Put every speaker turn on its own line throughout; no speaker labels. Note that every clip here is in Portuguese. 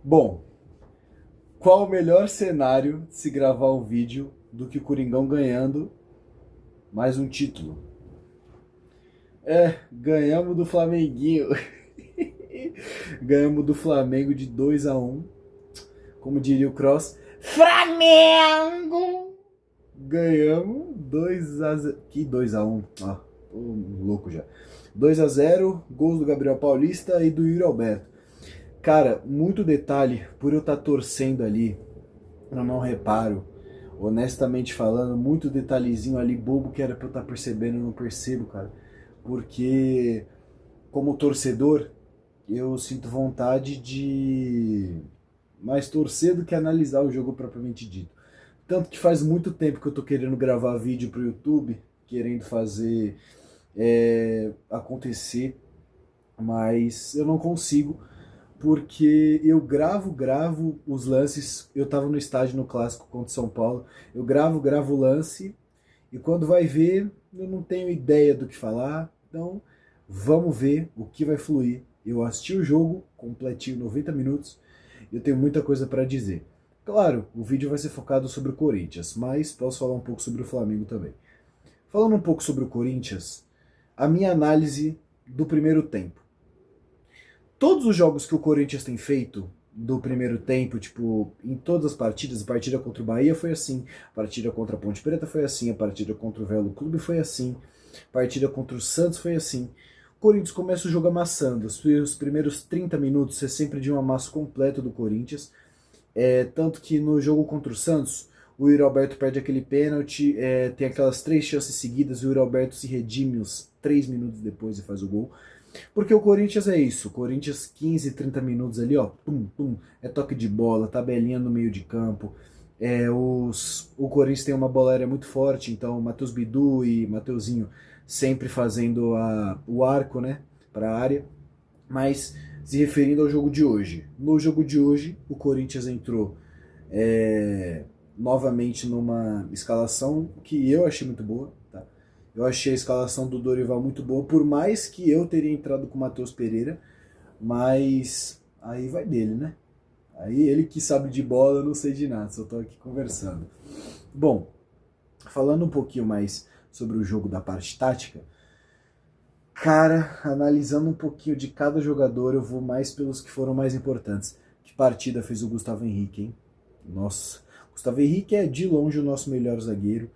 Bom, qual o melhor cenário de se gravar um vídeo do que o Coringão ganhando mais um título? Ganhamos do Flamenguinho. Ganhamos do Flamengo de 2-1. Como diria o Cross, Flamengo! Ganhamos 2-0. Que 2-1? Ó, tô louco já. 2-0, gols do Gabriel Paulista e do Yuri Alberto. Cara, muito detalhe, por eu estar torcendo ali, eu não reparo. Honestamente falando, muito detalhezinho ali, bobo que era pra eu estar percebendo, eu não percebo, cara. Porque, como torcedor, eu sinto vontade de mais torcer do que analisar o jogo propriamente dito. Tanto que faz muito tempo que eu tô querendo gravar vídeo pro YouTube, querendo fazer acontecer, mas eu não consigo, porque eu gravo os lances. Eu tava no estádio no Clássico contra o São Paulo, eu gravo o lance, e quando vai ver, eu não tenho ideia do que falar, então vamos ver o que vai fluir. Eu assisti o jogo completinho, 90 minutos, e eu tenho muita coisa para dizer. Claro, o vídeo vai ser focado sobre o Corinthians, mas posso falar um pouco sobre o Flamengo também. Falando um pouco sobre o Corinthians, a minha análise do primeiro tempo. Todos os jogos que o Corinthians tem feito do primeiro tempo, tipo, em todas as partidas, a partida contra o Bahia foi assim, a partida contra a Ponte Preta foi assim, a partida contra o Velo Clube foi assim, a partida contra o Santos foi assim. O Corinthians começa o jogo amassando, os primeiros 30 minutos é sempre de um amasso completo do Corinthians, tanto que no jogo contra o Santos, o Yuri Alberto perde aquele pênalti, tem aquelas 3 chances seguidas, o Yuri Alberto se redime uns 3 minutos depois e faz o gol. Porque o Corinthians é isso, o Corinthians 15, 30 minutos ali, ó, pum, pum, é toque de bola, tabelinha no meio de campo. O Corinthians tem uma bola aérea muito forte, então Matheus Bidu e Mateuzinho sempre fazendo o arco, né, para a área. Mas se referindo ao jogo de hoje, no jogo de hoje o Corinthians entrou novamente numa escalação que eu achei muito boa, tá? Eu achei a escalação do Dorival muito boa, por mais que eu teria entrado com o Matheus Pereira, mas aí vai dele, né? Aí ele que sabe de bola, eu não sei de nada, só tô aqui conversando. Bom, falando um pouquinho mais sobre o jogo da parte tática, cara, analisando um pouquinho de cada jogador, eu vou mais pelos que foram mais importantes. Que partida fez o Gustavo Henrique, hein? Nossa, Gustavo Henrique é de longe o nosso melhor zagueiro.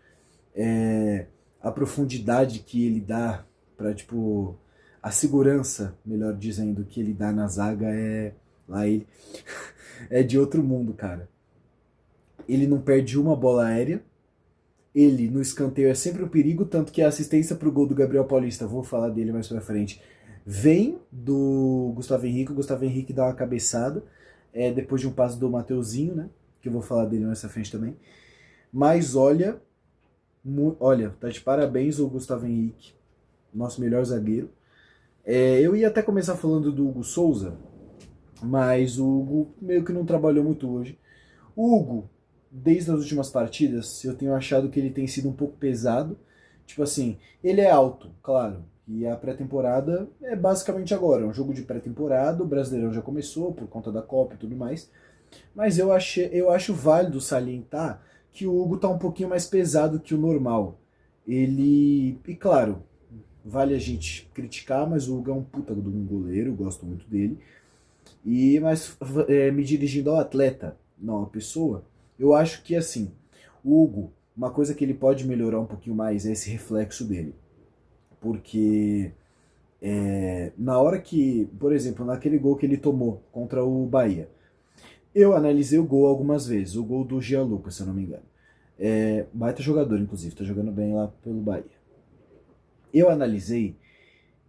A profundidade que ele dá para, tipo, a segurança, melhor dizendo, que ele dá na zaga lá ele é de outro mundo, cara. Ele não perde uma bola aérea. Ele no escanteio é sempre um perigo, tanto que a assistência pro gol do Gabriel Paulista, vou falar dele mais pra frente, vem do Gustavo Henrique. O Gustavo Henrique dá uma cabeçada, depois de um passe do Mateuzinho, né? Que eu vou falar dele mais pra frente também. Mas olha, tá de parabéns o Gustavo Henrique, nosso melhor zagueiro. Eu ia até começar falando do Hugo Souza, mas o Hugo meio que não trabalhou muito hoje. O Hugo, desde as últimas partidas, eu tenho achado que ele tem sido um pouco pesado. Tipo assim, ele é alto, claro, e a pré-temporada é basicamente agora, é um jogo de pré-temporada, o Brasileirão já começou por conta da Copa e tudo mais, mas eu acho válido salientar que o Hugo tá um pouquinho mais pesado que o normal. E claro, vale a gente criticar, mas o Hugo é um puta de um goleiro, gosto muito dele. Mas me dirigindo ao atleta, não à pessoa, eu acho que assim, o Hugo, uma coisa que ele pode melhorar um pouquinho mais é esse reflexo dele. Porque na hora que, por exemplo, naquele gol que ele tomou contra o Bahia, eu analisei o gol algumas vezes, o gol do Gianluca, se eu não me engano. Baita jogador, inclusive, tá jogando bem lá pelo Bahia. Eu analisei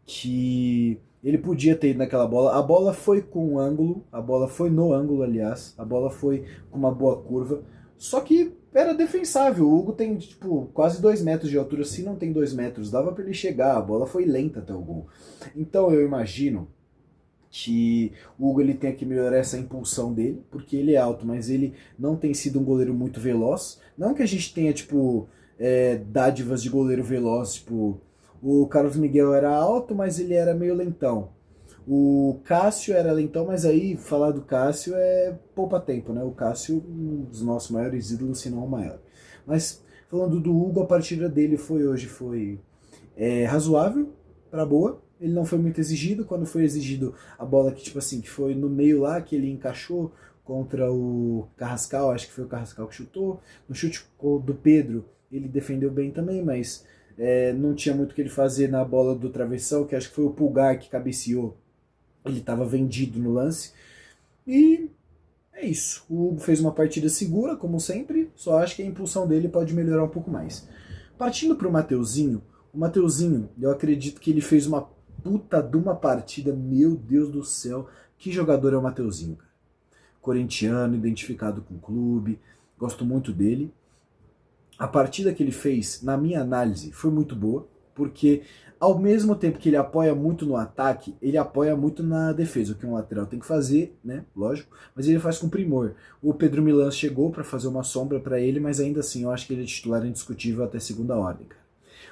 que ele podia ter ido naquela bola. A bola foi com um ângulo, a bola foi no ângulo, aliás, a bola foi com uma boa curva, só que era defensável. O Hugo tem, tipo, quase 2 metros de altura, se não tem 2 metros, dava para ele chegar, a bola foi lenta até o gol. Então eu imagino que o Hugo ele tem que melhorar essa impulsão dele, porque ele é alto, mas ele não tem sido um goleiro muito veloz. Não que a gente tenha, tipo, dádivas de goleiro veloz, tipo, o Carlos Miguel era alto, mas ele era meio lentão. O Cássio era lentão, mas aí falar do Cássio é poupa tempo, né? O Cássio, um dos nossos maiores ídolos, se não o maior. Mas falando do Hugo, a partida dele foi razoável para boa. Ele não foi muito exigido. Quando foi exigido a bola que, tipo assim, que foi no meio lá, que ele encaixou contra o Carrascal, acho que foi o Carrascal que chutou. No chute do Pedro, ele defendeu bem também, mas não tinha muito o que ele fazer na bola do travessão, que acho que foi o Pulgar que cabeceou. Ele estava vendido no lance. E é isso. O Hugo fez uma partida segura, como sempre, só acho que a impulsão dele pode melhorar um pouco mais. Partindo para o Mateuzinho, eu acredito que ele fez uma puta de uma partida, meu Deus do céu, que jogador é o Mateuzinho, cara. Corintiano, identificado com o clube, gosto muito dele. A partida que ele fez, na minha análise, foi muito boa, porque ao mesmo tempo que ele apoia muito no ataque, ele apoia muito na defesa, o que um lateral tem que fazer, né? Lógico, mas ele faz com primor. O Pedro Milan chegou para fazer uma sombra para ele, mas ainda assim eu acho que ele é titular indiscutível até segunda ordem, cara.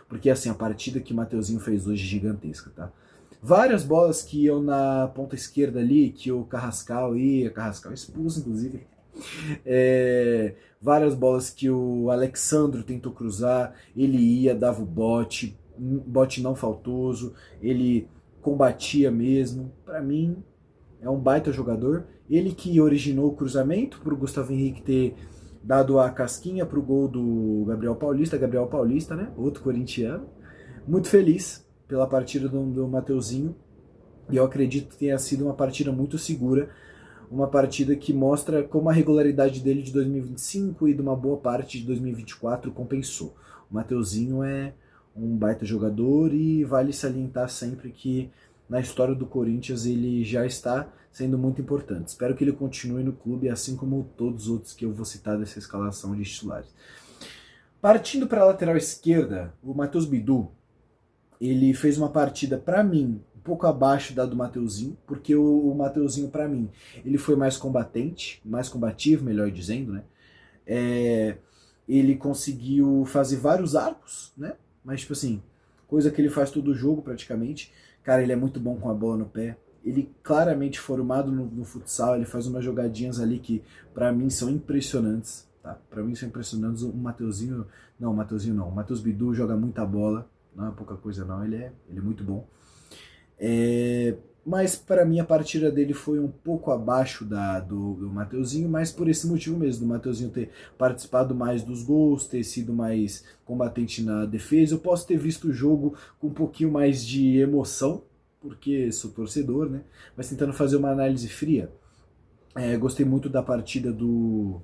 Porque assim, a partida que o Mateuzinho fez hoje é gigantesca, tá? Várias bolas que iam na ponta esquerda ali, que o Carrascal expulso, inclusive, várias bolas que o Alexandro tentou cruzar, ele ia, dava o bote não faltoso, ele combatia mesmo. Para mim, é um baita jogador. Ele que originou o cruzamento para o Gustavo Henrique ter dado a casquinha para o gol do Gabriel Paulista, né? Outro corintiano. Muito feliz pela partida do Mateuzinho. E eu acredito que tenha sido uma partida muito segura, uma partida que mostra como a regularidade dele de 2025 e de uma boa parte de 2024 compensou. O Mateuzinho é um baita jogador e vale salientar sempre que na história do Corinthians ele já está sendo muito importante. Espero que ele continue no clube, assim como todos os outros que eu vou citar dessa escalação de titulares. Partindo para a lateral esquerda, o Matheus Bidu, ele fez uma partida, para mim, um pouco abaixo da do Mateuzinho, porque o Mateuzinho, para mim, ele foi mais combatente, mais combativo, melhor dizendo, né? Ele conseguiu fazer vários arcos, né? Mas, tipo assim, coisa que ele faz todo jogo, praticamente. Cara, ele é muito bom com a bola no pé. Ele claramente formado no futsal, ele faz umas jogadinhas ali que, para mim, são impressionantes, tá? Para mim, são impressionantes. O Mateuzinho, não, o Mateuzinho não. O Matheus Bidu joga muita bola, não é pouca coisa não, ele é muito bom. Mas para mim a partida dele foi um pouco abaixo do Mateuzinho, mas por esse motivo mesmo, do Mateuzinho ter participado mais dos gols, ter sido mais combatente na defesa. Eu posso ter visto o jogo com um pouquinho mais de emoção, porque sou torcedor, né? Mas tentando fazer uma análise fria, gostei muito da partida do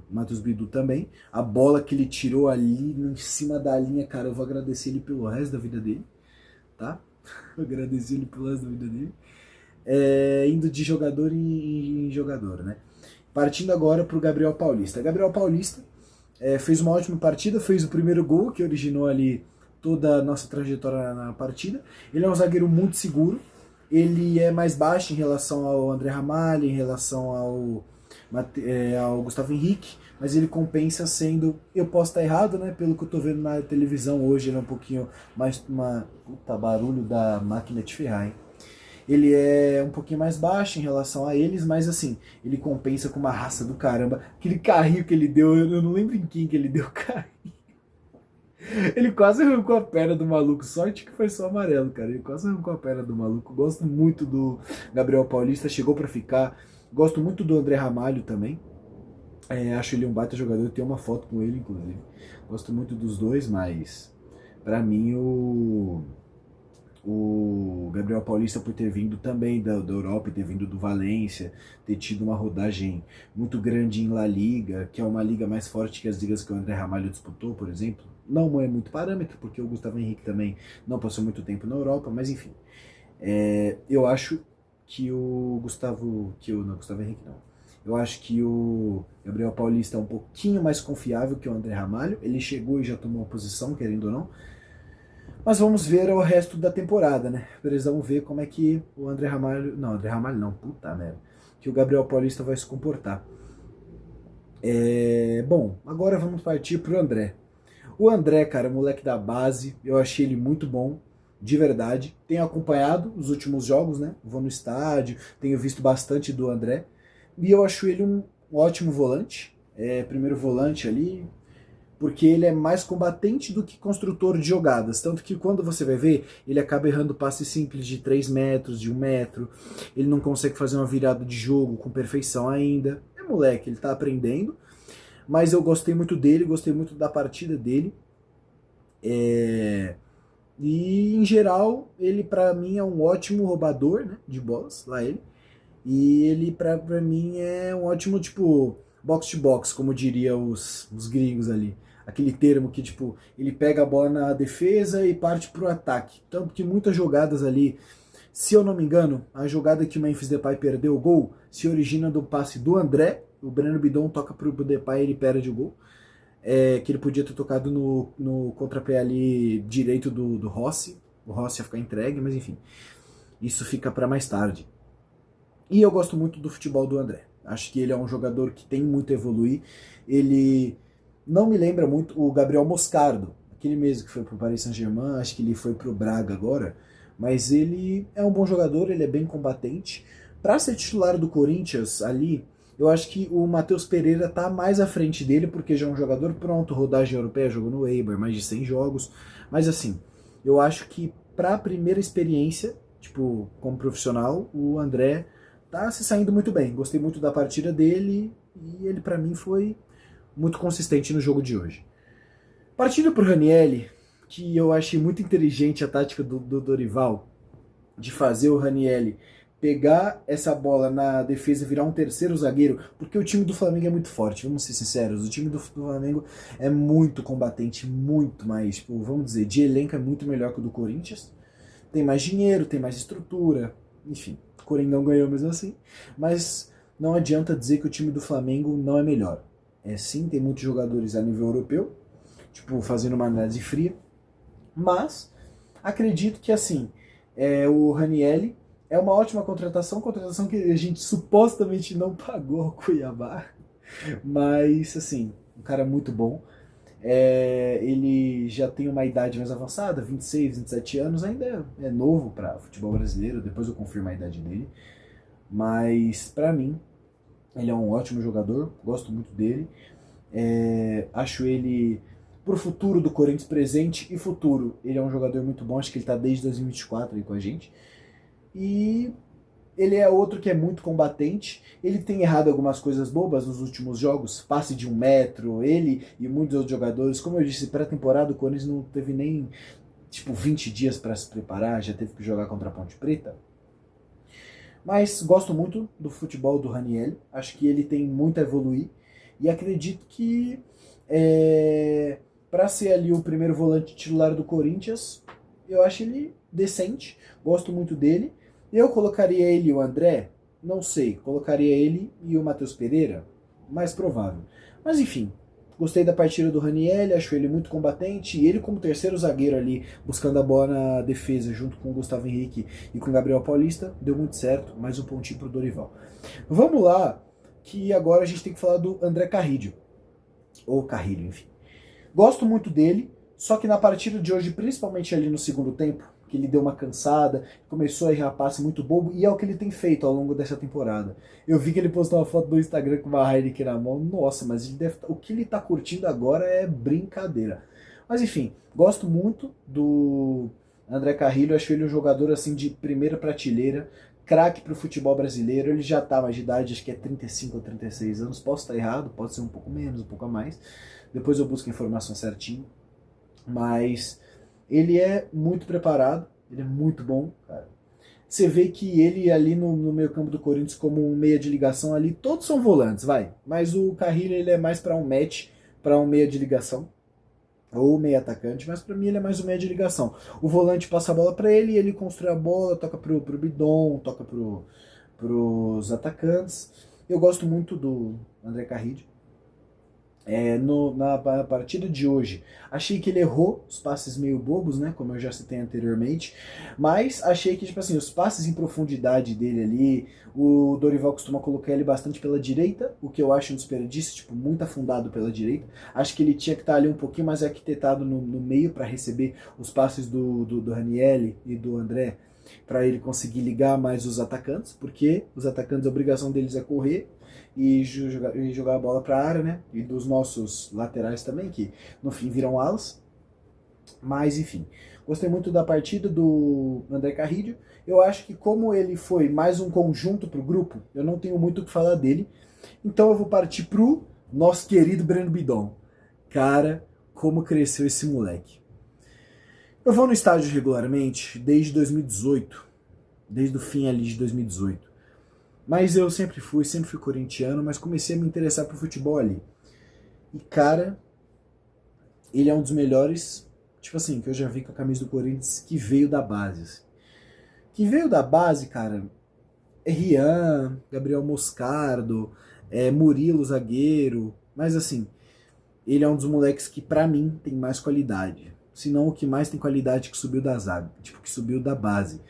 Matheus Bidu também. A bola que ele tirou ali em cima da linha, cara, eu vou agradecer ele pelo resto da vida dele, tá? Agradecer ele pelo resto da vida dele. Indo de jogador em jogador, né? Partindo agora para o Gabriel Paulista. Gabriel Paulista fez uma ótima partida, fez o primeiro gol que originou ali toda a nossa trajetória na partida. Ele é um zagueiro muito seguro, ele é mais baixo em relação ao André Ramalho, em relação ao Gustavo Henrique, mas ele compensa sendo, eu posso estar errado, né, pelo que eu tô vendo na televisão hoje, ele é um pouquinho mais, puta, barulho da máquina de ferrar, hein? Ele é um pouquinho mais baixo em relação a eles, mas assim, ele compensa com uma raça do caramba. Aquele carrinho que ele deu, eu não lembro em quem que ele deu carrinho. Ele quase arrancou a perna do maluco, sorte que foi só amarelo, cara. Ele quase arrancou a perna do maluco. Gosto muito do Gabriel Paulista, chegou pra ficar. Gosto muito do André Ramalho também. Acho ele um baita jogador, eu tenho uma foto com ele, inclusive. Gosto muito dos dois, mas pra mim o Gabriel Paulista, por ter vindo também da Europa, ter vindo do Valência, ter tido uma rodagem muito grande em La Liga, que é uma liga mais forte que as ligas que o André Ramalho disputou, por exemplo. Não é muito parâmetro, porque o Gustavo Henrique também não passou muito tempo na Europa, mas enfim. Eu acho que o Gustavo Henrique não. Eu acho que o Gabriel Paulista é um pouquinho mais confiável que o André Ramalho. Ele chegou e já tomou uma posição, querendo ou não. Mas vamos ver o resto da temporada, né? Precisamos ver como é que o André Ramalho... Não, André Ramalho não, puta merda. Que o Gabriel Paulista vai se comportar. Bom, agora vamos partir pro André. O André, cara, moleque da base, eu achei ele muito bom. de verdade. Tenho acompanhado os últimos jogos, né? Vou no estádio, tenho visto bastante do André. E eu acho ele um ótimo volante, primeiro volante ali, porque ele é mais combatente do que construtor de jogadas. Tanto que quando você vai ver, ele acaba errando passes simples de 3 metros, de 1 metro. Ele não consegue fazer uma virada de jogo com perfeição ainda. É moleque, ele tá aprendendo. Mas eu gostei muito dele, gostei muito da partida dele. E em geral, ele pra mim é um ótimo roubador, né, de bolas, lá ele. E ele pra mim é um ótimo, tipo, box to box, como diria os gringos ali. Aquele termo que, tipo, ele pega a bola na defesa e parte pro ataque. Tanto que muitas jogadas ali, se eu não me engano, a jogada que o Memphis Depay perdeu o gol se origina do passe do André. O Breno Bidon toca pro Depay e ele perde o gol. Que ele podia ter tocado no contrapé ali direito do Rossi. O Rossi ia ficar entregue, mas enfim. Isso fica para mais tarde. E eu gosto muito do futebol do André. Acho que ele é um jogador que tem muito a evoluir. Ele não me lembra muito o Gabriel Moscardo, aquele mesmo que foi pro Paris Saint-Germain, acho que ele foi pro Braga agora. Mas ele é um bom jogador, ele é bem combatente. Para ser titular do Corinthians ali, eu acho que o Matheus Pereira tá mais à frente dele, porque já é um jogador pronto, rodagem europeia, jogou no Eibar, mais de 100 jogos. Mas assim, eu acho que para a primeira experiência, tipo, como profissional, o André tá se saindo muito bem. Gostei muito da partida dele e ele para mim foi muito consistente no jogo de hoje. Partindo pro Ranieri, que eu achei muito inteligente a tática do Dorival, de fazer o Ranieri pegar essa bola na defesa e virar um terceiro zagueiro, porque o time do Flamengo é muito forte, vamos ser sinceros, o time do Flamengo é muito combatente, muito mais, tipo, vamos dizer, de elenco é muito melhor que o do Corinthians, tem mais dinheiro, tem mais estrutura, enfim, o Coringão ganhou mesmo assim, mas não adianta dizer que o time do Flamengo não é melhor. Sim, tem muitos jogadores a nível europeu, tipo, fazendo uma análise fria, mas acredito que assim, o Ranieri é uma ótima contratação que a gente supostamente não pagou ao Cuiabá, mas assim, um cara muito bom. Ele já tem uma idade mais avançada, 26, 27 anos, ainda é novo para futebol brasileiro, depois eu confirmo a idade dele, mas para mim ele é um ótimo jogador, gosto muito dele. Acho ele, pro futuro do Corinthians, presente e futuro, ele é um jogador muito bom, acho que ele tá desde 2024 aí com a gente. E ele é outro que é muito combatente, ele tem errado algumas coisas bobas nos últimos jogos, passe de 1 metro, ele e muitos outros jogadores, como eu disse, pré-temporada o Corinthians não teve nem, tipo, 20 dias para se preparar, já teve que jogar contra a Ponte Preta. Mas gosto muito do futebol do Ranieri, acho que ele tem muito a evoluir, e acredito que para ser ali o primeiro volante titular do Corinthians, eu acho ele decente, gosto muito dele. Eu colocaria ele e o André? Não sei, colocaria ele e o Matheus Pereira? Mais provável. Mas enfim, gostei da partida do Ranieri, acho ele muito combatente, e ele como terceiro zagueiro ali, buscando a bola na defesa, junto com o Gustavo Henrique e com o Gabriel Paulista, deu muito certo, mais um pontinho pro Dorival. Vamos lá, que agora a gente tem que falar do André Carrillo, ou Carrilho, enfim. Gosto muito dele, só que na partida de hoje, principalmente ali no segundo tempo, que ele deu uma cansada, começou a errar passe muito bobo, e é o que ele tem feito ao longo dessa temporada. Eu vi que ele postou uma foto do Instagram com uma Heineken na mão, nossa, mas ele o que ele tá curtindo agora é brincadeira. Mas enfim, gosto muito do André Carrillo, acho ele um jogador assim de primeira prateleira, craque pro futebol brasileiro, ele já tá mais de idade, acho que é 35 ou 36 anos, posso estar errado, pode ser um pouco menos, um pouco a mais, depois eu busco a informação certinho, mas ele é muito preparado, ele é muito bom, cara. Você vê que ele ali no meio campo do Corinthians como um meia de ligação ali, todos são volantes, vai. Mas o Carrillo ele é mais para um match, para um meia de ligação, ou meia atacante, mas para mim ele é mais um meia de ligação. O volante passa a bola para ele, ele constrói a bola, toca pro Bidon, toca pros atacantes. Eu gosto muito do André Carrillo. Na partida de hoje, achei que ele errou os passes meio bobos, né, como eu já citei anteriormente, mas achei que, tipo assim, os passes em profundidade dele ali, o Dorival costuma colocar ele bastante pela direita, o que eu acho um desperdício, tipo, muito afundado pela direita. Acho que ele tinha que estar ali um pouquinho mais arquitetado no meio para receber os passes do Ranieri e do André, para ele conseguir ligar mais os atacantes, porque os atacantes, a obrigação deles é correr e jogar a bola para a área, né? E dos nossos laterais também, que no fim viram alas. Mas enfim, gostei muito da partida do André Carrillo. Eu acho que como ele foi mais um conjunto para o grupo, eu não tenho muito o que falar dele. Então eu vou partir pro nosso querido Breno Bidon. Cara, como cresceu esse moleque. Eu vou no estádio regularmente desde 2018, desde o fim ali de 2018. Mas eu sempre fui corintiano, mas comecei a me interessar por futebol ali. E cara, ele é um dos melhores, tipo assim, que eu já vi com a camisa do Corinthians, que veio da base. Assim. Que veio da base, cara, é Rian, Gabriel Moscardo, Murilo, zagueiro. Mas assim, ele é um dos moleques que pra mim tem mais qualidade. Se não o que mais tem qualidade que subiu da zaga, tipo, que subiu da base.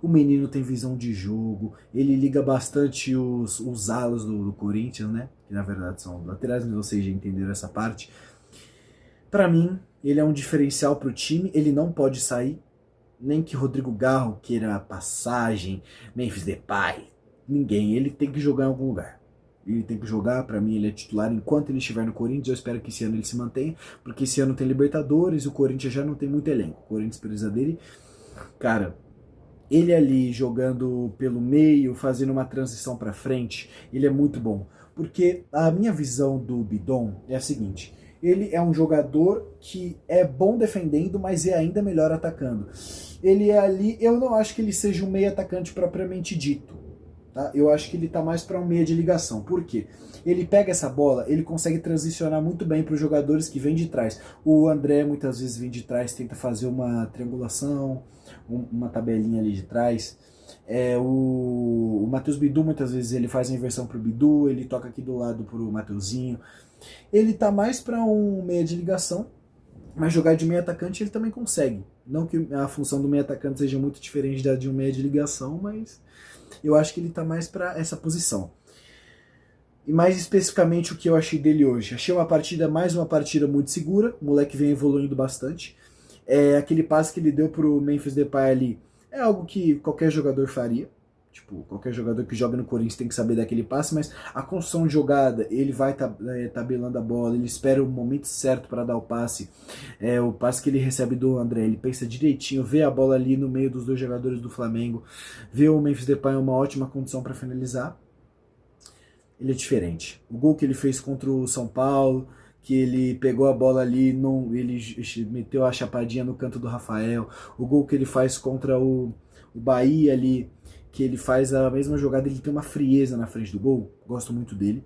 O menino tem visão de jogo, ele liga bastante os alas do Corinthians, né? Que na verdade são laterais, mas vocês já entenderam essa parte. Para mim, ele é um diferencial para o time, ele não pode sair, nem que Rodrigo Garro queira passagem, Memphis Depay, ninguém, ele tem que jogar em algum lugar. Ele tem que jogar, para mim ele é titular enquanto ele estiver no Corinthians, eu espero que esse ano ele se mantenha, porque esse ano tem Libertadores, o Corinthians já não tem muito elenco, o Corinthians precisa dele. Cara, ele ali jogando pelo meio, fazendo uma transição para frente, ele é muito bom. Porque a minha visão do Bidon é a seguinte: ele é um jogador que é bom defendendo, mas é ainda melhor atacando. Ele é ali, eu não acho que ele seja um meio atacante propriamente dito. Tá? Eu acho que ele tá mais para um meia de ligação. Por quê? Ele pega essa bola, ele consegue transicionar muito bem para os jogadores que vêm de trás. O André muitas vezes vem de trás, tenta fazer uma triangulação, uma tabelinha ali de trás. O Matheus Bidu muitas vezes ele faz a inversão pro Bidu, ele toca aqui do lado pro Mateuzinho. Ele tá mais para um meia de ligação, mas jogar de meia atacante ele também consegue. Não que a função do meia atacante seja muito diferente da de um meia de ligação, mas eu acho que ele tá mais para essa posição. E mais especificamente o que eu achei dele hoje. Achei mais uma partida muito segura, o moleque vem evoluindo bastante. Aquele passe que ele deu pro Memphis Depay ali é algo que qualquer jogador faria. Tipo, qualquer jogador que joga no Corinthians tem que saber daquele passe, mas a construção de jogada, ele vai tabelando a bola, ele espera o momento certo para dar o passe. O passe que ele recebe do André, ele pensa direitinho, vê a bola ali no meio dos dois jogadores do Flamengo, vê o Memphis Depay em uma ótima condição para finalizar. Ele é diferente. O gol que ele fez contra o São Paulo, que ele pegou a bola ali, ele meteu a chapadinha no canto do Rafael. O gol que ele faz contra o Bahia ali, que ele faz a mesma jogada, ele tem uma frieza na frente do gol. Gosto muito dele.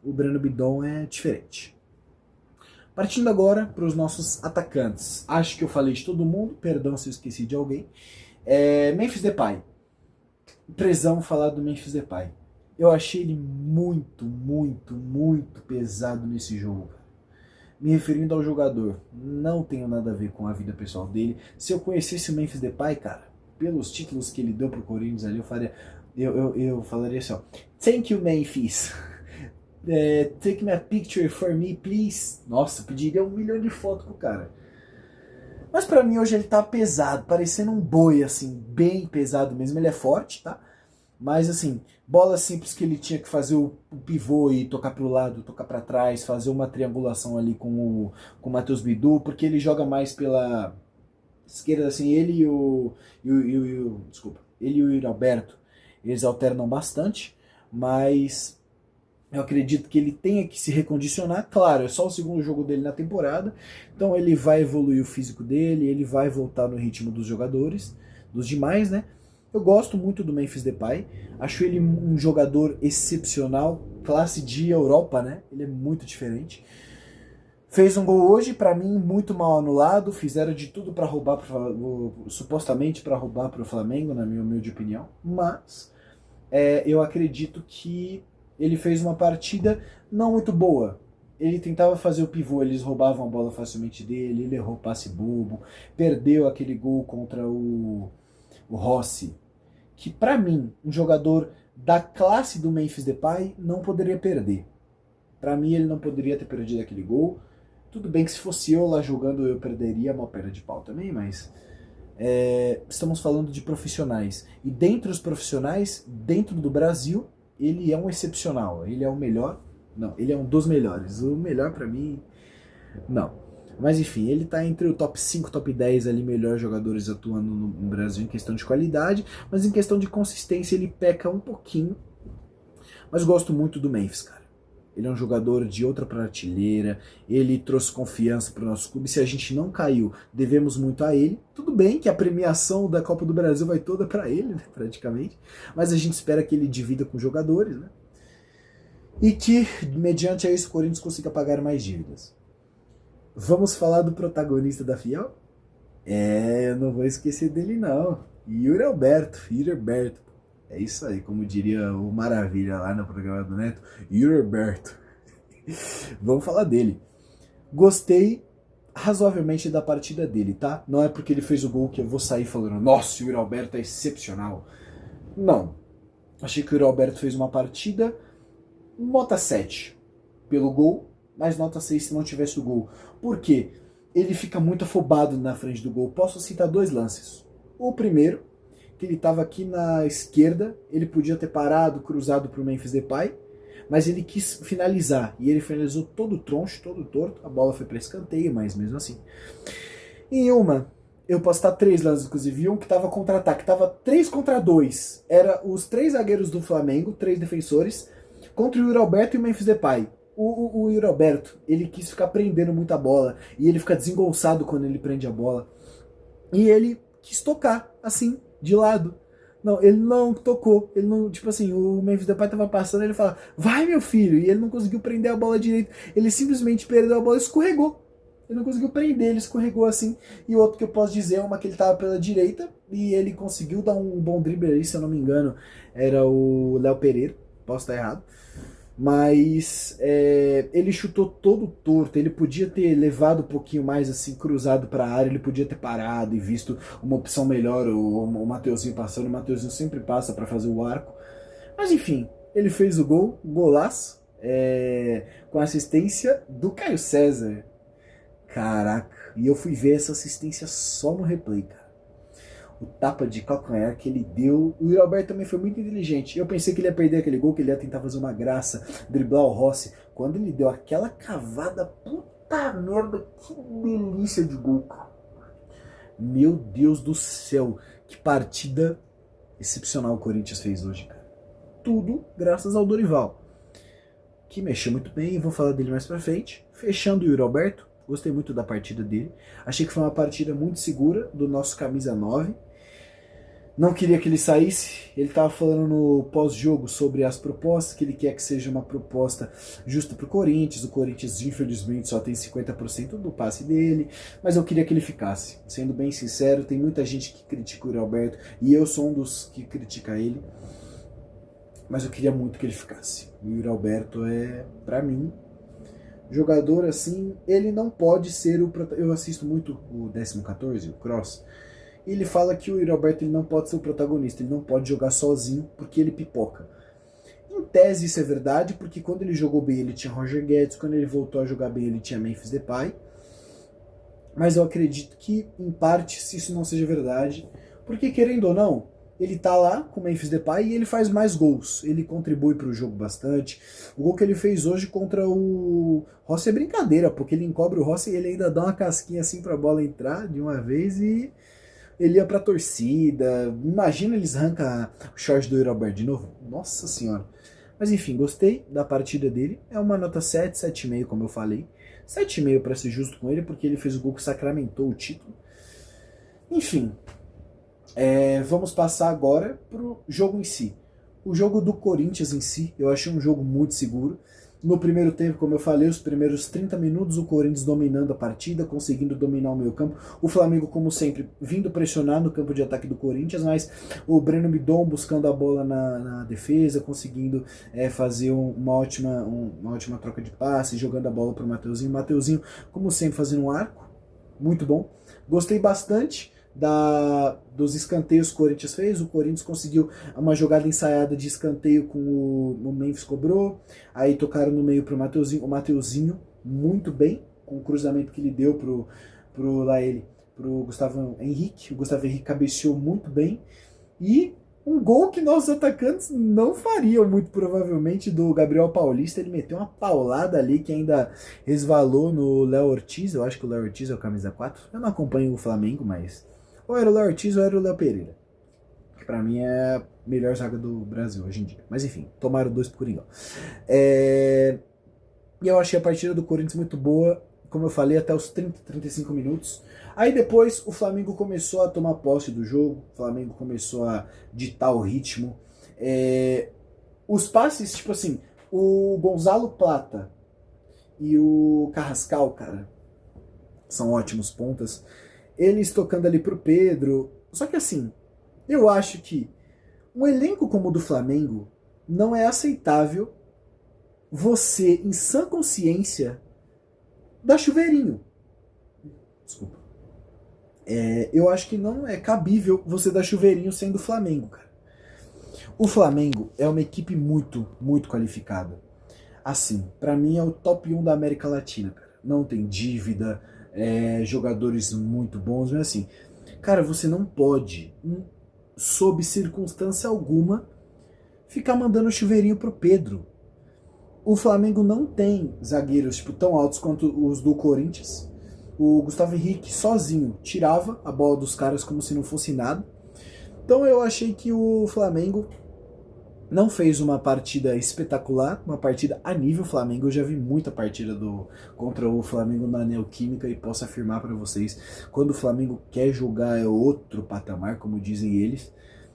O Breno Bidon é diferente. Partindo agora para os nossos atacantes. Acho que eu falei de todo mundo, perdão se eu esqueci de alguém. Memphis Depay. Presão falar do Memphis Depay. Eu achei ele muito, muito, muito pesado nesse jogo. Me referindo ao jogador, não tenho nada a ver com a vida pessoal dele. Se eu conhecesse o Memphis Depay, cara, pelos títulos que ele deu pro Corinthians ali, eu falaria assim, ó, thank you, Memphis. Take me a picture for me, please. Nossa, eu pediria 1 milhão de fotos com o cara. Mas pra mim hoje ele tá pesado, parecendo um boi, assim, bem pesado mesmo. Ele é forte, tá? Mas assim, bola simples que ele tinha que fazer o pivô e tocar pro lado, tocar para trás, fazer uma triangulação ali com o Matheus Bidu, porque ele joga mais pela esquerda, assim, ele e o Yuri Alberto, eles alternam bastante, mas eu acredito que ele tenha que se recondicionar. Claro, é só o segundo jogo dele na temporada, então ele vai evoluir o físico dele, ele vai voltar no ritmo dos jogadores, dos demais, né? Eu gosto muito do Memphis Depay, acho ele um jogador excepcional, classe de Europa, né? Ele é muito diferente. Fez um gol hoje, para mim, muito mal anulado, fizeram de tudo para roubar, supostamente para roubar para o Flamengo, na minha humilde opinião, mas eu acredito que ele fez uma partida não muito boa. Ele tentava fazer o pivô, eles roubavam a bola facilmente dele, ele errou passe bobo, perdeu aquele gol contra o Rossi, que pra mim, um jogador da classe do Memphis Depay não poderia perder. Pra mim ele não poderia ter perdido aquele gol. Tudo bem que se fosse eu lá jogando eu perderia, uma perna de pau também, mas estamos falando de profissionais. E dentre os profissionais, dentro do Brasil, ele é um excepcional. Ele é o melhor. Não, ele é um dos melhores. O melhor pra mim, não. Mas enfim, ele tá entre o top 5, top 10 ali, melhores jogadores atuando no Brasil em questão de qualidade, mas em questão de consistência ele peca um pouquinho. Mas gosto muito do Memphis, cara. Ele é um jogador de outra prateleira, ele trouxe confiança para o nosso clube. Se a gente não caiu, devemos muito a ele. Tudo bem que a premiação da Copa do Brasil vai toda para ele, né, praticamente, mas a gente espera que ele divida com os jogadores, né? E que, mediante a isso, o Corinthians consiga pagar mais dívidas. Vamos falar do protagonista da Fiel? Eu não vou esquecer dele não. Yuri Alberto. É isso aí, como diria o Maravilha lá no programa do Neto. Yuri Alberto. Vamos falar dele. Gostei razoavelmente da partida dele, tá? Não é porque ele fez o gol que eu vou sair falando nossa, o Yuri Alberto é excepcional. Não. Achei que o Yuri Alberto fez uma partida nota 7 pelo gol, mas nota 6 se não tivesse o gol. Por quê? Ele fica muito afobado na frente do gol. Posso citar 2 lances. O primeiro, que ele estava aqui na esquerda, ele podia ter parado, cruzado para o Memphis Depay, mas ele quis finalizar, e ele finalizou todo troncho, todo torto, a bola foi para escanteio, mas mesmo assim. Em uma, eu posso citar 3 lances, inclusive, um que estava contra-ataque, estava 3 contra 2, era os 3 zagueiros do Flamengo, 3 defensores, contra o Yuri Alberto e o Memphis Depay. O Yuri Alberto, ele quis ficar prendendo muita bola, e ele fica desengolçado quando ele prende a bola, e ele quis tocar, assim, de lado. Não, ele não tocou, ele não, tipo assim, o Memphis Depay tava passando, ele fala, vai meu filho, e ele não conseguiu prender a bola direito, ele simplesmente perdeu a bola e escorregou. Ele não conseguiu prender, ele escorregou assim. E o outro que eu posso dizer é uma que ele tava pela direita e ele conseguiu dar um bom drible ali, se eu não me engano, era o Léo Pereira, posso estar errado. Mas ele chutou todo torto, ele podia ter levado um pouquinho mais assim, cruzado para a área, ele podia ter parado e visto uma opção melhor, o Mateuzinho passando, o Mateuzinho sempre passa para fazer o arco. Mas enfim, ele fez o gol, golaço, com assistência do Caio César. Caraca, e eu fui ver essa assistência só no replay, cara. O tapa de calcanhar que ele deu. O Yuri Alberto também foi muito inteligente. Eu pensei que ele ia perder aquele gol, que ele ia tentar fazer uma graça, driblar o Rossi. Quando ele deu aquela cavada, puta merda, que delícia de gol, cara. Meu Deus do céu, que partida excepcional o Corinthians fez hoje, cara. Tudo graças ao Dorival, que mexeu muito bem, vou falar dele mais pra frente. Fechando o Yuri Alberto, gostei muito da partida dele. Achei que foi uma partida muito segura do nosso camisa 9. Não queria que ele saísse. Ele estava falando no pós-jogo sobre as propostas, que ele quer que seja uma proposta justa para o Corinthians. O Corinthians, infelizmente, só tem 50% do passe dele, mas eu queria que ele ficasse. Sendo bem sincero, tem muita gente que critica o Yuri Alberto, e eu sou um dos que critica ele, mas eu queria muito que ele ficasse. O Yuri Alberto é, para mim, jogador assim, ele não pode ser o... Eu assisto muito o 14º, o Cross, e ele fala que o Yuri Alberto ele não pode ser o protagonista, ele não pode jogar sozinho porque ele pipoca. Em tese isso é verdade, porque quando ele jogou bem ele tinha Roger Guedes, quando ele voltou a jogar bem ele tinha Memphis Depay, mas eu acredito que em parte se isso não seja verdade, porque querendo ou não, ele tá lá com o Memphis Depay e ele faz mais gols, ele contribui para o jogo bastante. O gol que ele fez hoje contra o Rossi é brincadeira, porque ele encobre o Rossi e ele ainda dá uma casquinha assim para a bola entrar de uma vez e ele ia pra torcida. Imagina eles arrancam o short do Yuri Alberto de novo. Nossa senhora. Mas enfim, gostei da partida dele. É uma nota 7, 7,5 como eu falei. 7,5 para ser justo com ele, porque ele fez o gol que sacramentou o título. Enfim, vamos passar agora pro jogo em si. O jogo do Corinthians em si, eu achei um jogo muito seguro. No primeiro tempo, como eu falei, os primeiros 30 minutos, o Corinthians dominando a partida, conseguindo dominar o meio campo. O Flamengo, como sempre, vindo pressionar no campo de ataque do Corinthians, mas o Breno Bidon buscando a bola na defesa, conseguindo fazer uma ótima troca de passe, jogando a bola para o Mateuzinho. Mateuzinho, como sempre, fazendo um arco, muito bom. Gostei bastante dos escanteios que o Corinthians fez. O Corinthians conseguiu uma jogada ensaiada de escanteio com o Memphis cobrou, aí tocaram no meio pro Mateuzinho, o Mateuzinho muito bem, com o cruzamento que ele deu pro Gustavo Henrique. O Gustavo Henrique cabeceou muito bem, e um gol que nossos atacantes não fariam muito provavelmente, do Gabriel Paulista. Ele meteu uma paulada ali que ainda resvalou no Léo Ortiz. Eu acho que o Léo Ortiz é o camisa 4. Eu não acompanho o Flamengo, mas ou era o Léo Ortiz ou era o Léo Pereira, que pra mim é a melhor zaga do Brasil hoje em dia. Mas enfim, tomaram 2 pro Coringão. E eu achei a partida do Corinthians muito boa, como eu falei, até os 30, 35 minutos. Aí depois o Flamengo começou a tomar posse do jogo, o Flamengo começou a ditar o ritmo. Os passes, tipo assim, o Gonzalo Plata e o Carrascal, cara, são ótimos pontas. Eles tocando ali pro Pedro. Só que assim, eu acho que um elenco como o do Flamengo não é aceitável você, em sã consciência, dar chuveirinho. Desculpa. Eu acho que não é cabível você dar chuveirinho sendo o Flamengo, cara. O Flamengo é uma equipe muito, muito qualificada. Assim, pra mim é o top 1 da América Latina, cara. Não tem dívida, jogadores muito bons, mas assim, cara, você não pode, sob circunstância alguma, ficar mandando chuveirinho pro Pedro. O Flamengo não tem zagueiros tipo, tão altos quanto os do Corinthians. O Gustavo Henrique sozinho tirava a bola dos caras como se não fosse nada. Então eu achei que o Flamengo não fez uma partida espetacular, uma partida a nível Flamengo. Eu já vi muita partida contra o Flamengo na Neoquímica e posso afirmar para vocês, quando o Flamengo quer jogar é outro patamar, como dizem eles.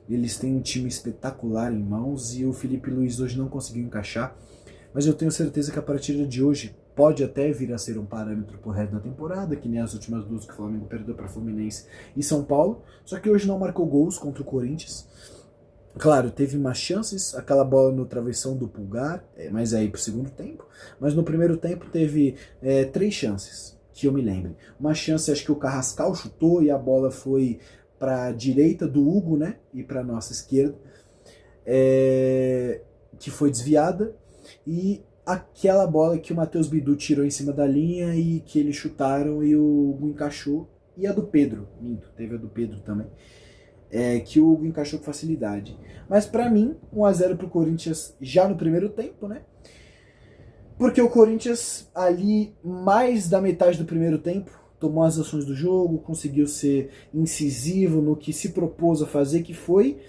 Eles têm um time espetacular em mãos e o Felipe Luiz hoje não conseguiu encaixar. Mas eu tenho certeza que a partida de hoje pode até vir a ser um parâmetro pro resto da temporada, que nem as últimas duas que o Flamengo perdeu para Fluminense e São Paulo. Só que hoje não marcou gols contra o Corinthians. Claro, teve umas chances, aquela bola no travessão do Pulgar, mas aí pro segundo tempo. Mas no primeiro tempo teve 3 chances, que eu me lembre. Uma chance, acho que o Carrascal chutou e a bola foi para a direita do Hugo, né? E para nossa esquerda, que foi desviada. E aquela bola que o Matheus Bidu tirou em cima da linha e que eles chutaram e o Hugo encaixou. E a do Pedro, minto, teve a do Pedro também. Que o Hugo encaixou com facilidade. Mas pra mim, 1-0 pro Corinthians já no primeiro tempo, né? Porque o Corinthians ali, mais da metade do primeiro tempo, tomou as ações do jogo, conseguiu ser incisivo no que se propôs a fazer, que foi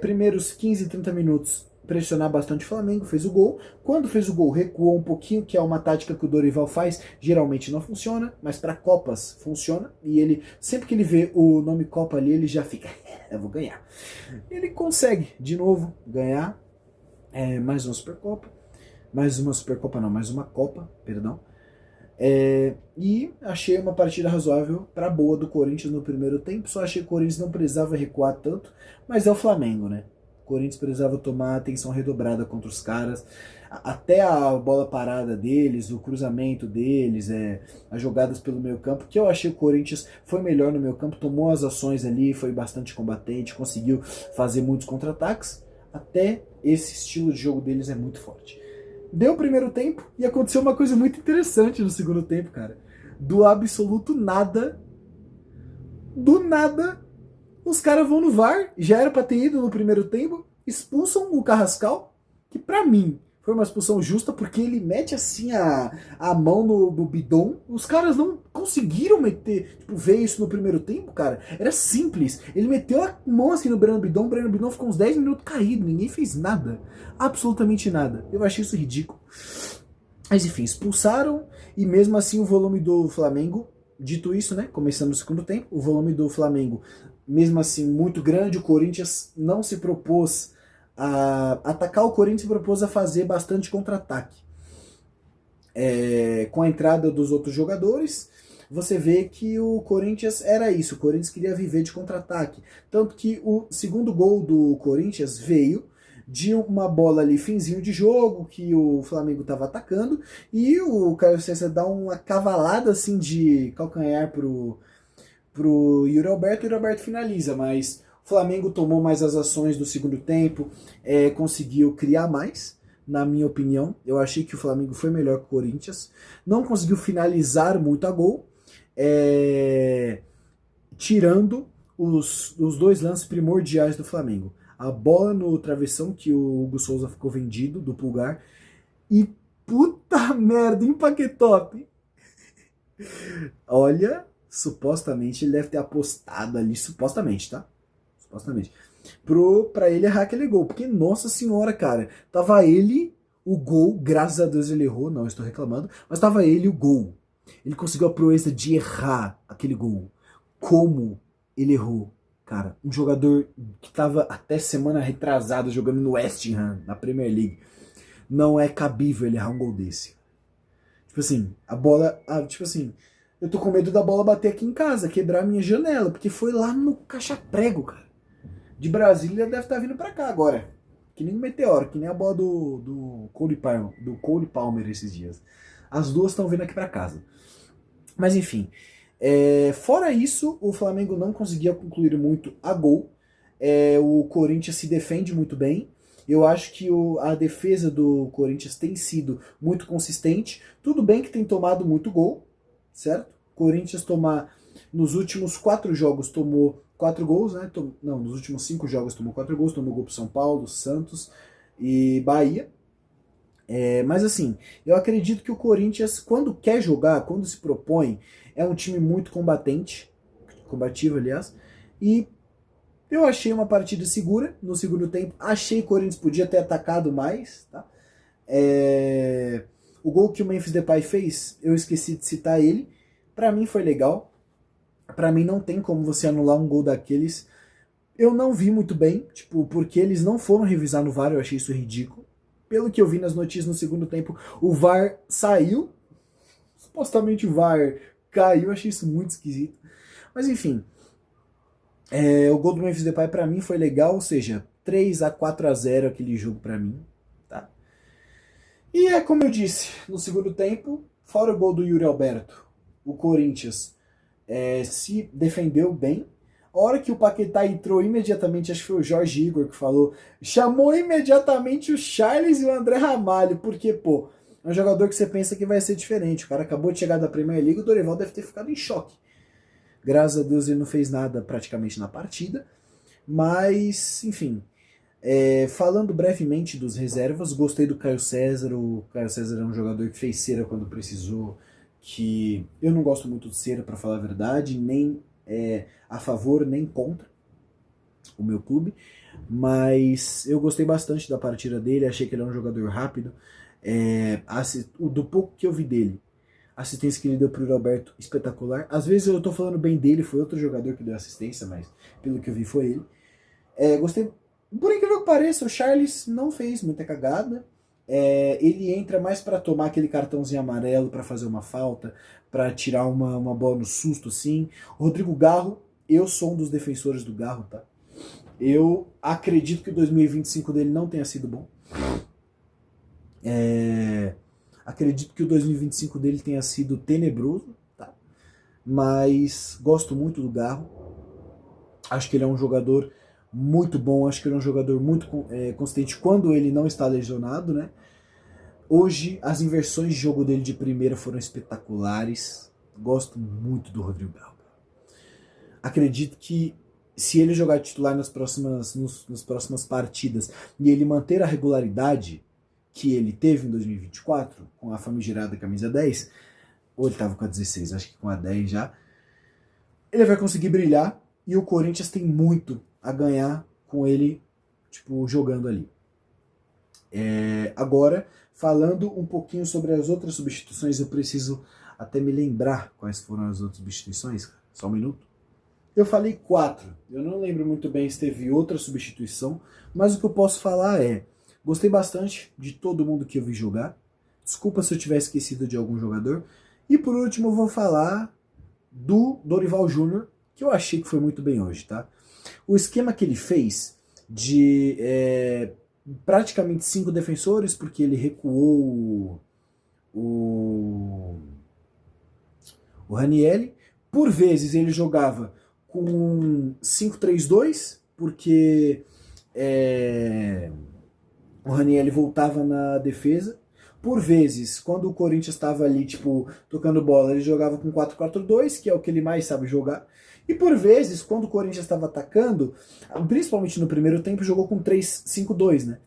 primeiros 15, 30 minutos pressionar bastante o Flamengo, fez o gol. Quando fez o gol, recuou um pouquinho, que é uma tática que o Dorival faz, geralmente não funciona, mas para Copas funciona, e ele, sempre que ele vê o nome Copa ali, ele já fica, eu vou ganhar. Ele consegue, de novo, ganhar mais uma Supercopa, mais uma Copa, perdão. E achei uma partida razoável para boa do Corinthians no primeiro tempo, só achei que o Corinthians não precisava recuar tanto, mas é o Flamengo, né? O Corinthians precisava tomar atenção redobrada contra os caras, até a bola parada deles, o cruzamento deles, as jogadas pelo meio campo, que eu achei que o Corinthians foi melhor no meio campo, tomou as ações ali, foi bastante combatente, conseguiu fazer muitos contra-ataques, até esse estilo de jogo deles é muito forte. Deu o primeiro tempo e aconteceu uma coisa muito interessante no segundo tempo, cara. Do absoluto nada, do nada, os caras vão no VAR, já era pra ter ido no primeiro tempo, expulsam o Carrascal, que pra mim foi uma expulsão justa, porque ele mete assim a mão no bidon. Os caras não conseguiram ver isso no primeiro tempo, cara. Era simples. Ele meteu a mão assim no Breno Bidon, o Breno Bidon ficou uns 10 minutos caído, ninguém fez nada. Absolutamente nada. Eu achei isso ridículo. Mas enfim, expulsaram, e mesmo assim o volume do Flamengo, dito isso, né, começando no segundo tempo, o volume do Flamengo, mesmo assim, muito grande. O Corinthians não se propôs a atacar, o Corinthians se propôs a fazer bastante contra-ataque. com a entrada dos outros jogadores, você vê que o Corinthians era isso, o Corinthians queria viver de contra-ataque. Tanto que o segundo gol do Corinthians veio de uma bola ali, finzinho de jogo, que o Flamengo estava atacando, e o Caio César dá uma cavalada assim de calcanhar pro Yuri Alberto, e o Yuri Alberto finaliza, mas o Flamengo tomou mais as ações do segundo tempo, conseguiu criar mais, na minha opinião. Eu achei que o Flamengo foi melhor que o Corinthians, não conseguiu finalizar muito a gol, tirando os dois lances primordiais do Flamengo. A bola no travessão, que o Hugo Souza ficou vendido, do Pulgar, e puta merda, empaquetop. Olha, supostamente ele deve ter apostado ali, supostamente, tá? Supostamente. Pra ele errar aquele gol. Porque, nossa senhora, cara, tava ele, o gol, graças a Deus ele errou, não estou reclamando, mas tava ele o gol. Ele conseguiu a proeza de errar aquele gol. Como ele errou, cara? Um jogador que tava até semana retrasada jogando no West Ham, na Premier League. Não é cabível ele errar um gol desse. Tipo assim, a bola. Tipo assim, eu tô com medo da bola bater aqui em casa, quebrar a minha janela, porque foi lá no caixa-prego, cara. De Brasília deve estar vindo pra cá agora. Que nem um meteoro, que nem a bola do Cole Palmer esses dias. As duas estão vindo aqui pra casa. Mas enfim. Fora isso, o Flamengo não conseguia concluir muito a gol. O Corinthians se defende muito bem. Eu acho que a defesa do Corinthians tem sido muito consistente. Tudo bem que tem tomado muito gol, certo? Corinthians nos últimos 4 jogos tomou 4 gols, né? Não, nos últimos 5 jogos tomou 4 gols, tomou gol pro São Paulo, Santos e Bahia. Mas assim, eu acredito que o Corinthians, quando quer jogar, quando se propõe, é um time muito combativo, aliás, e eu achei uma partida segura no segundo tempo. Achei que o Corinthians podia ter atacado mais, tá? O gol que o Memphis Depay fez, eu esqueci de citar ele. Pra mim foi legal. Pra mim não tem como você anular um gol daqueles. Eu não vi muito bem, porque eles não foram revisar no VAR, eu achei isso ridículo. Pelo que eu vi nas notícias no segundo tempo, o VAR saiu. Supostamente o VAR caiu, eu achei isso muito esquisito. Mas enfim, o gol do Memphis Depay pra mim foi legal, ou seja, 3-4-0 aquele jogo pra mim, tá? E como eu disse, no segundo tempo, fora o gol do Yuri Alberto, o Corinthians se defendeu bem. A hora que o Paquetá entrou imediatamente, acho que foi o Jorge Igor que falou, chamou imediatamente o Charles e o André Ramalho, porque, pô, é um jogador que você pensa que vai ser diferente. O cara acabou de chegar da Premier League, o Dorival deve ter ficado em choque. Graças a Deus ele não fez nada praticamente na partida. Mas, enfim, falando brevemente dos reservas, gostei do Caio César. O Caio César é um jogador que fez cera quando precisou, que eu não gosto muito de cera, para falar a verdade, nem a favor nem contra o meu clube, mas eu gostei bastante da partida dele, achei que ele é um jogador rápido, do pouco que eu vi dele, a assistência que ele deu pro Roberto, espetacular. Às vezes eu tô falando bem dele, foi outro jogador que deu assistência, mas pelo que eu vi foi ele. Gostei, por incrível que pareça, o Charles não fez muita cagada. Ele entra mais para tomar aquele cartãozinho amarelo, para fazer uma falta, para tirar uma bola no susto, assim. O Rodrigo Garro, eu sou um dos defensores do Garro, tá? Eu acredito que o 2025 dele não tenha sido bom. Acredito que o 2025 dele tenha sido tenebroso, tá? Mas gosto muito do Garro. Acho que ele é um jogador muito bom, acho que ele é um jogador muito consistente quando ele não está lesionado, né? Hoje, as inversões de jogo dele de primeira foram espetaculares. Gosto muito do Rodrigo Garro. Acredito que se ele jogar titular nas próximas partidas e ele manter a regularidade que ele teve em 2024, com a famigerada camisa 10, ou ele estava com a 16, acho que com a 10 já, ele vai conseguir brilhar e o Corinthians tem muito a ganhar com ele, jogando ali. Agora, falando um pouquinho sobre as outras substituições, eu preciso até me lembrar quais foram as outras substituições. Só um minuto. Eu falei 4. Eu não lembro muito bem se teve outra substituição, mas o que eu posso falar gostei bastante de todo mundo que eu vi jogar. Desculpa se eu tiver esquecido de algum jogador. E por último eu vou falar do Dorival Júnior, que eu achei que foi muito bem hoje, tá? O esquema que ele fez de praticamente 5 defensores, porque ele recuou o Ranieri. Por vezes ele jogava com 5-3-2, porque o Ranieri voltava na defesa. Por vezes, quando o Corinthians estava ali, tipo, tocando bola, ele jogava com 4-4-2, que é o que ele mais sabe jogar. E por vezes, quando o Corinthians estava atacando, principalmente no primeiro tempo, jogou com 3-5-2, né?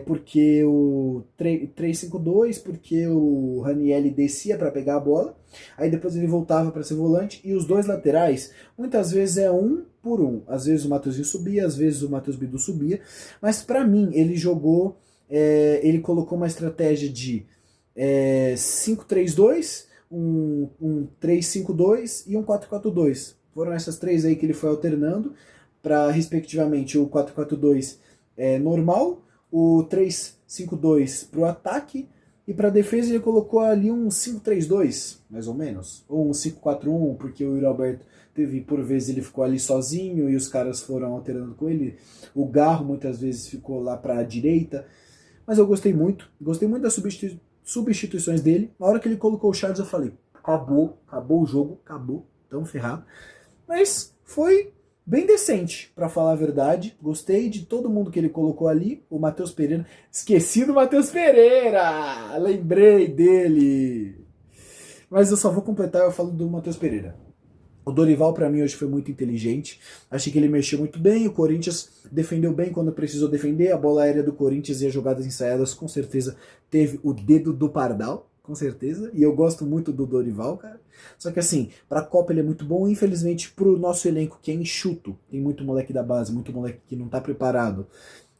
Porque o 3-5-2, porque o Ranieri descia para pegar a bola, aí depois ele voltava para ser volante, e os dois laterais, muitas vezes é 1 por 1. Às vezes o Matheusinho subia, às vezes o Matheus Bidu subia, mas para mim ele jogou, ele colocou uma estratégia de 5-3-2, um 3-5-2 e um 4-4-2. Foram essas três aí que ele foi alternando para, respectivamente, o 4-4-2 normal, o 3-5-2 para o ataque, e para a defesa ele colocou ali um 5-3-2, mais ou menos, ou um 5-4-1, porque o Yuri Alberto teve, por vezes, ele ficou ali sozinho e os caras foram alternando com ele. O Garro muitas vezes ficou lá para a direita, mas eu gostei muito das substituições dele. Na hora que ele colocou o Charles eu falei, acabou o jogo, acabou, tamo ferrado. Mas foi bem decente, pra falar a verdade. Gostei de todo mundo que ele colocou ali. O Matheus Pereira. Esqueci do Matheus Pereira! Lembrei dele! Mas eu só vou completar, eu falo do Matheus Pereira. O Dorival, pra mim, hoje foi muito inteligente. Achei que ele mexeu muito bem. O Corinthians defendeu bem quando precisou defender. A bola aérea do Corinthians e as jogadas ensaiadas, com certeza, teve o dedo do Pardal. Com certeza, e eu gosto muito do Dorival, cara. Só que assim, pra Copa ele é muito bom, infelizmente pro nosso elenco, que é enxuto, tem muito moleque da base, muito moleque que não tá preparado,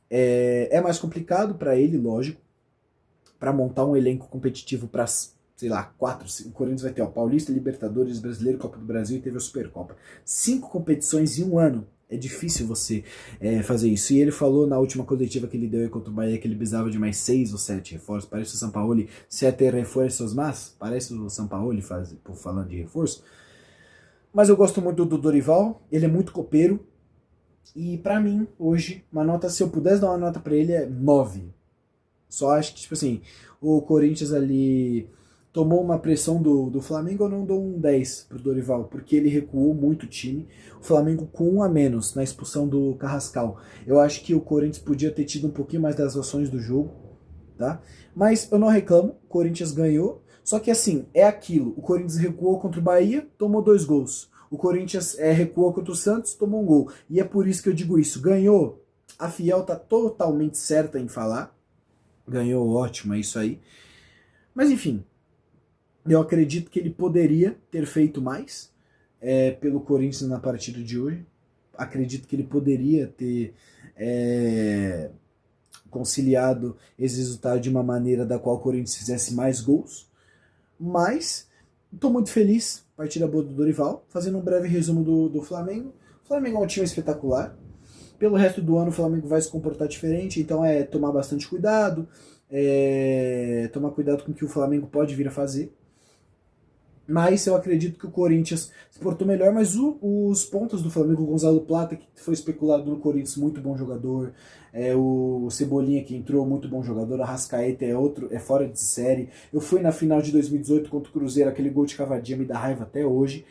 é mais complicado pra ele, lógico, pra montar um elenco competitivo pra, sei lá, 4, 5, o Corinthians vai ter o Paulista, Libertadores, Brasileiro, Copa do Brasil e teve a Supercopa. 5 competições em um ano. É difícil você fazer isso. E ele falou na última coletiva que ele deu contra o Bahia que ele precisava de mais 6 ou 7 reforços. Parece o Sampaoli 7 reforços, mas parece o Sampaoli falando de reforço. Mas eu gosto muito do Dorival, ele é muito copeiro. E pra mim, hoje, uma nota, se eu pudesse dar uma nota pra ele, é 9. Só acho que, tipo assim, o Corinthians ali tomou uma pressão do Flamengo, eu não dou um 10 pro Dorival, porque ele recuou muito o time. O Flamengo com 1 a menos na expulsão do Carrascal. Eu acho que o Corinthians podia ter tido um pouquinho mais das ações do jogo, tá? Mas eu não reclamo, o Corinthians ganhou. Só que assim, é aquilo, o Corinthians recuou contra o Bahia, tomou 2 gols. O Corinthians recuou contra o Santos, tomou 1 gol. E é por isso que eu digo isso, ganhou. A Fiel tá totalmente certa em falar. Ganhou, ótimo, é isso aí. Mas enfim, eu acredito que ele poderia ter feito mais pelo Corinthians na partida de hoje. Acredito que ele poderia ter conciliado esse resultado de uma maneira da qual o Corinthians fizesse mais gols. Mas estou muito feliz, partida boa do Dorival. Fazendo um breve resumo do Flamengo. O Flamengo é um time espetacular. Pelo resto do ano o Flamengo vai se comportar diferente, então tomar bastante cuidado, tomar cuidado com o que o Flamengo pode vir a fazer. Mas eu acredito que o Corinthians se portou melhor, mas os pontos do Flamengo, o Gonzalo Plata, que foi especulado no Corinthians, muito bom jogador, o Cebolinha que entrou, muito bom jogador, a Arrascaeta é fora de série. Eu fui na final de 2018 contra o Cruzeiro, aquele gol de cavadinha me dá raiva até hoje,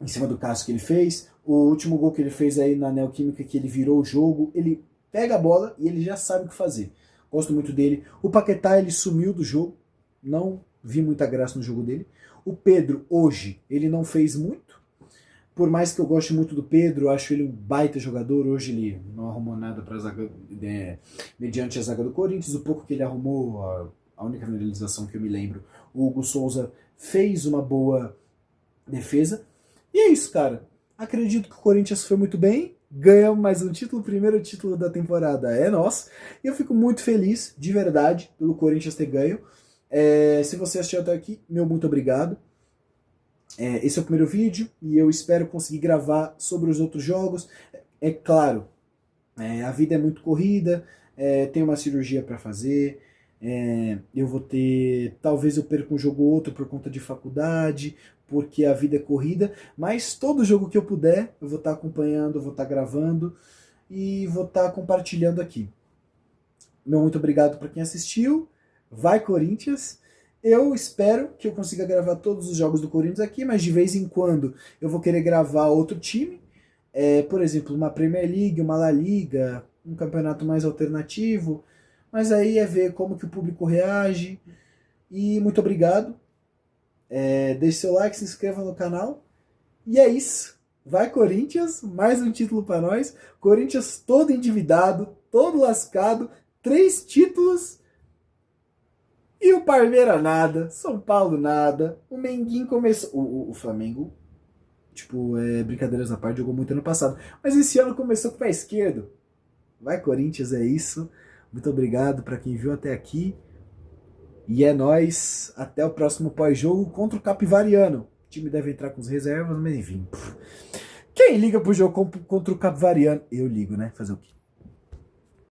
em cima do Cássio que ele fez. O último gol que ele fez aí na Neoquímica, que ele virou o jogo, ele pega a bola e ele já sabe o que fazer. Gosto muito dele. O Paquetá, ele sumiu do jogo, não vi muita graça no jogo dele. O Pedro, hoje, ele não fez muito. Por mais que eu goste muito do Pedro, acho ele um baita jogador. Hoje ele não arrumou nada para a zaga, mediante a zaga do Corinthians. O pouco que ele arrumou, a única finalização que eu me lembro, o Hugo Souza fez uma boa defesa. E é isso, cara. Acredito que o Corinthians foi muito bem. Ganhamos mais um título, o primeiro título da temporada é nosso. E eu fico muito feliz, de verdade, pelo Corinthians ter ganho. Se você assistiu até aqui, meu muito obrigado. Esse é o primeiro vídeo e eu espero conseguir gravar sobre os outros jogos. É claro, a vida é muito corrida, tem uma cirurgia para fazer, eu vou ter... Talvez eu perca um jogo ou outro por conta de faculdade, porque a vida é corrida, mas todo jogo que eu puder, eu vou estar acompanhando, eu vou estar gravando e vou estar compartilhando aqui. Meu muito obrigado para quem assistiu. Vai Corinthians! Eu espero que eu consiga gravar todos os jogos do Corinthians aqui, mas de vez em quando eu vou querer gravar outro time. Por exemplo, uma Premier League, uma La Liga, um campeonato mais alternativo. Mas aí é ver como que o público reage. E muito obrigado. Deixe seu like, se inscreva no canal. E é isso. Vai Corinthians, mais um título para nós. Corinthians todo endividado, todo lascado, 3 títulos. E o Palmeiras nada, São Paulo nada, o Menguinho começou... O Flamengo, tipo, brincadeiras à parte, jogou muito ano passado. Mas esse ano começou com o pé esquerdo. Vai Corinthians, é isso. Muito obrigado para quem viu até aqui. E é nóis. Até o próximo pós-jogo contra o Capivariano. O time deve entrar com as reservas, mas enfim. Quem liga pro jogo contra o Capivariano? Eu ligo, né? Fazer o quê?